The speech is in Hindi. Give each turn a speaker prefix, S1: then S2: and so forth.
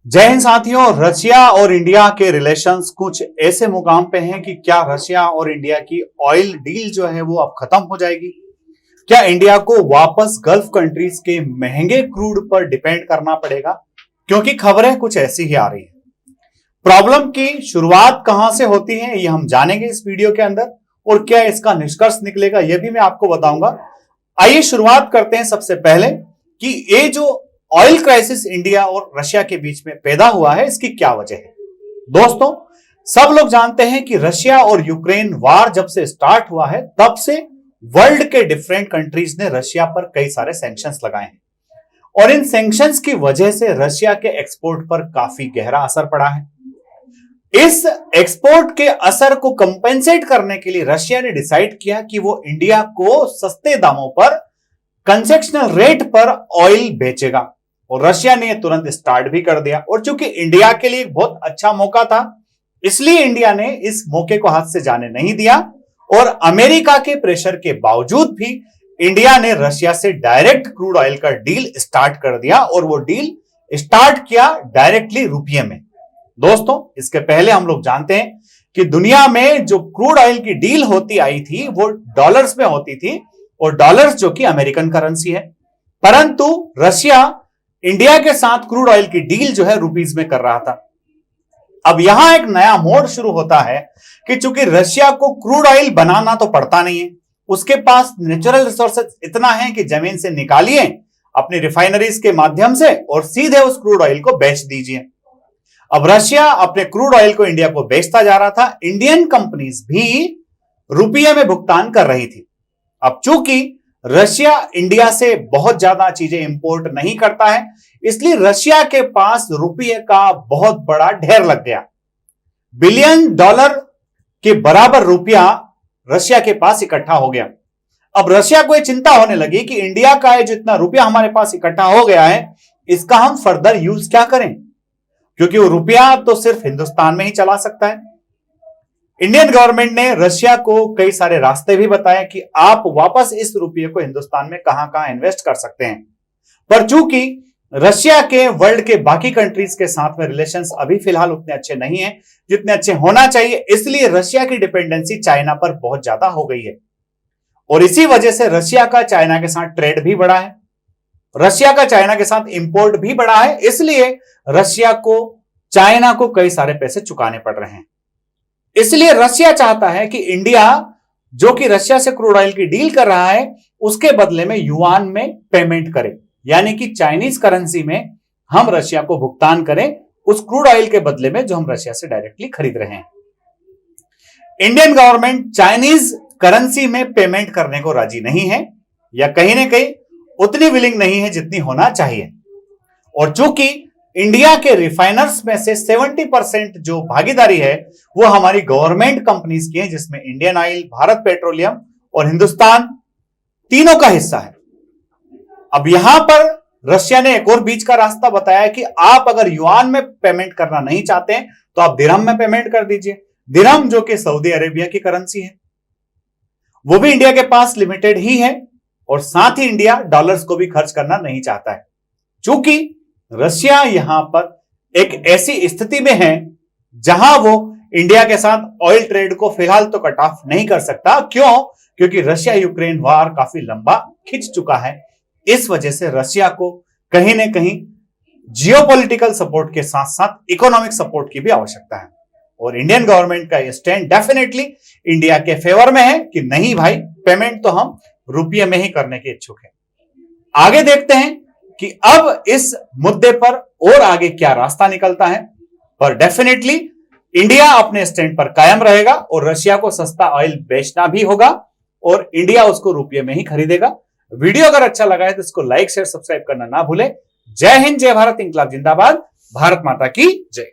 S1: जय हिंद साथियों। रशिया और इंडिया के रिलेशंस कुछ ऐसे मुकाम पे हैं कि क्या रशिया और इंडिया की ऑयल डील जो है वो अब खत्म हो जाएगी? क्या इंडिया को वापस गल्फ कंट्रीज के महंगे क्रूड पर डिपेंड करना पड़ेगा? क्योंकि खबरें कुछ ऐसी ही आ रही है। प्रॉब्लम की शुरुआत कहां से होती है ये हम जानेंगे इस वीडियो के अंदर, और क्या इसका निष्कर्ष निकलेगा यह भी मैं आपको बताऊंगा। आइए शुरुआत करते हैं सबसे पहले कि ये जो ऑयल क्राइसिस इंडिया और रशिया के बीच में पैदा हुआ है इसकी क्या वजह है। दोस्तों, सब लोग जानते हैं कि रशिया और यूक्रेन वार जब से स्टार्ट हुआ है तब से वर्ल्ड के डिफरेंट कंट्रीज ने रशिया पर कई सारे सैंक्शंस लगाए हैं, और इन सैंक्शंस की वजह से रशिया के एक्सपोर्ट पर काफी गहरा असर पड़ा है। इस एक्सपोर्ट के असर को कंपेंसेट करने के लिए रशिया ने डिसाइड किया कि वो इंडिया को सस्ते दामों पर कंसेशनल रेट पर ऑयल बेचेगा, और रशिया ने तुरंत स्टार्ट भी कर दिया। और चूंकि इंडिया के लिए एक बहुत अच्छा मौका था, इसलिए इंडिया ने इस मौके को हाथ से जाने नहीं दिया, और अमेरिका के प्रेशर के बावजूद भी इंडिया ने रशिया से डायरेक्ट क्रूड ऑयल का डील स्टार्ट कर दिया, और वो डील स्टार्ट किया डायरेक्टली रुपये में। दोस्तों, इसके पहले हम लोग जानते हैं कि दुनिया में जो क्रूड ऑयल की डील होती आई थी वो डॉलर्स में होती थी, और डॉलर्स जो कि अमेरिकन करेंसी है। परंतु रशिया इंडिया के साथ क्रूड ऑयल की डील जो है रुपीस में कर रहा था। अब यहां एक नया मोड शुरू होता है कि चूंकि रशिया को क्रूड ऑयल बनाना तो पड़ता नहीं है, उसके पास नेचुरल रिसोर्सेज इतना है कि जमीन से निकालिए अपनी रिफाइनरीज के माध्यम से और सीधे उस क्रूड ऑयल को बेच दीजिए। अब रशिया अपने क्रूड ऑयल को इंडिया को बेचता जा रहा था, इंडियन कंपनीज भी रुपये में भुगतान कर रही थी। अब चूंकि रशिया इंडिया से बहुत ज्यादा चीजें इंपोर्ट नहीं करता है, इसलिए रशिया के पास रुपये का बहुत बड़ा ढेर लग गया। बिलियन डॉलर के बराबर रुपया रशिया के पास इकट्ठा हो गया। अब रशिया को यह चिंता होने लगी कि इंडिया का जो इतना रुपया हमारे पास इकट्ठा हो गया है, इसका हम फर्दर यूज क्या करें, क्योंकि वो रुपया तो सिर्फ हिंदुस्तान में ही चला सकता है। इंडियन गवर्नमेंट ने रशिया को कई सारे रास्ते भी बताए कि आप वापस इस रुपये को हिंदुस्तान में कहां कहां इन्वेस्ट कर सकते हैं। पर चूंकि रशिया के वर्ल्ड के बाकी कंट्रीज के साथ में रिलेशंस अभी फिलहाल उतने अच्छे नहीं हैं जितने अच्छे होना चाहिए, इसलिए रशिया की डिपेंडेंसी चाइना पर बहुत ज्यादा हो गई है, और इसी वजह से रशिया का चाइना के साथ ट्रेड भी बढ़ा है, रशिया का चाइना के साथ इंपोर्ट भी बढ़ा है। इसलिए रशिया को चाइना को कई सारे पैसे चुकाने पड़ रहे हैं। इसलिए रशिया चाहता है कि इंडिया जो कि रशिया से क्रूड ऑयल की डील कर रहा है उसके बदले में युआन में पेमेंट करे, यानी कि चाइनीज करेंसी में हम रशिया को भुगतान करें उस क्रूड ऑयल के बदले में जो हम रशिया से डायरेक्टली खरीद रहे हैं। इंडियन गवर्नमेंट चाइनीज करेंसी में पेमेंट करने को राजी नहीं है, या कहीं ना कहीं उतनी विलिंग नहीं है जितनी होना चाहिए। और चूंकि इंडिया के रिफाइनर्स में से 70% जो भागीदारी है वो हमारी गवर्नमेंट कंपनीज की है, जिसमें इंडियन ऑयल, भारत पेट्रोलियम और हिंदुस्तान तीनों का हिस्सा है। अब यहां पर रशिया ने एक और बीच का रास्ता बताया कि आप अगर युआन में पेमेंट करना नहीं चाहते हैं तो आप दिरहम में पेमेंट कर दीजिए। दिरहम जो कि सऊदी अरेबिया की करेंसी है, वो भी इंडिया के पास लिमिटेड ही है, और साथ ही इंडिया डॉलर्स को भी खर्च करना नहीं चाहता है। चूंकि रशिया यहां पर एक ऐसी स्थिति में है जहां वो इंडिया के साथ ऑयल ट्रेड को फिलहाल तो कट ऑफ नहीं कर सकता। क्यों? क्योंकि रशिया यूक्रेन वार काफी लंबा खिंच चुका है। इस वजह से रशिया को कहीं ना कहीं जियोपॉलिटिकल सपोर्ट के साथ साथ इकोनॉमिक सपोर्ट की भी आवश्यकता है, और इंडियन गवर्नमेंट का यह स्टैंड डेफिनेटली इंडिया के फेवर में है कि नहीं भाई, पेमेंट तो हम रुपये में ही करने के इच्छुक हैं। आगे देखते हैं कि अब इस मुद्दे पर और आगे क्या रास्ता निकलता है, पर डेफिनेटली इंडिया अपने स्टैंड पर कायम रहेगा, और रशिया को सस्ता ऑयल बेचना भी होगा और इंडिया उसको रुपये में ही खरीदेगा। वीडियो अगर अच्छा लगा है तो इसको लाइक शेयर सब्सक्राइब करना ना भूले। जय हिंद, जय भारत, इंकलाब जिंदाबाद, भारत माता की जय।